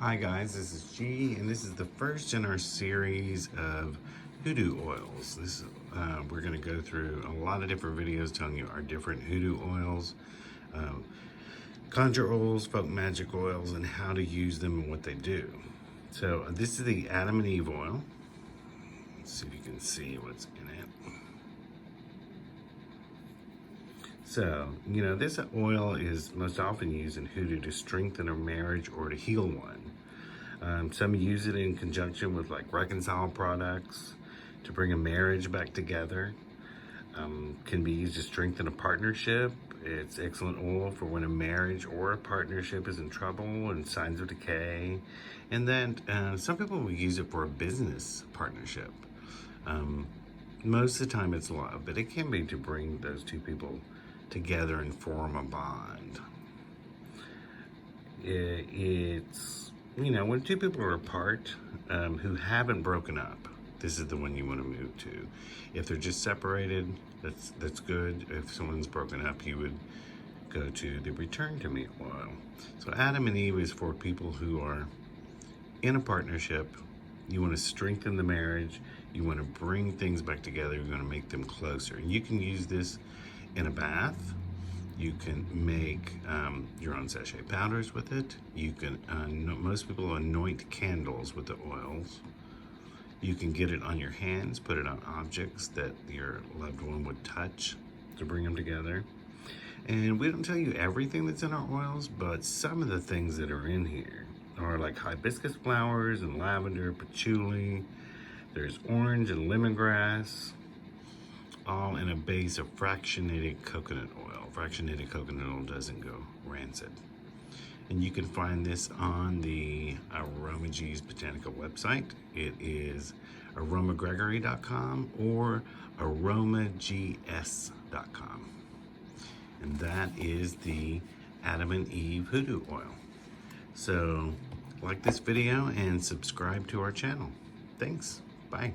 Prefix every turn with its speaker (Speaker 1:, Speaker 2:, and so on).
Speaker 1: Hi guys, this is G, and this is the first in our series of hoodoo oils. We're going to go through a lot of different videos telling you our different hoodoo oils, conjure oils, folk magic oils, and how to use them and what they do. So this is the Adam and Eve oil. Let's see if you can see what's in it. So, this oil is most often used in hoodoo to strengthen a marriage or to heal one. Some use it in conjunction with like Reconcile products to bring a marriage back together. Can be used to strengthen a partnership. It's excellent oil for when a marriage or a partnership is in trouble and signs of decay. And then some people will use it for a business partnership. Most of the time it's love, but it can be to bring those two people together and form a bond. It's, when two people are apart who haven't broken up, this is the one you want to move to. If they're just separated, that's good. If someone's broken up, you would go to the Return to Me oil. So Adam and Eve is for people who are in a partnership. You want to strengthen the marriage. You want to bring things back together. You want to make them closer. And you can use this in a bath. You can make your own sachet powders with it. You can, most people anoint candles with the oils. You can get it on your hands, put it on objects that your loved one would touch to bring them together. And we don't tell you everything that's in our oils, but some of the things that are in here are like hibiscus flowers and lavender, patchouli. There's orange and lemongrass, all in a base of fractionated coconut oil. Fractionated coconut oil doesn't go rancid. And you can find this on the Aromagee's Botanica website. It is aromagregory.com or aromags.com. And that is the Adam and Eve Hoodoo oil. So like this video and subscribe to our channel. Thanks. Bye.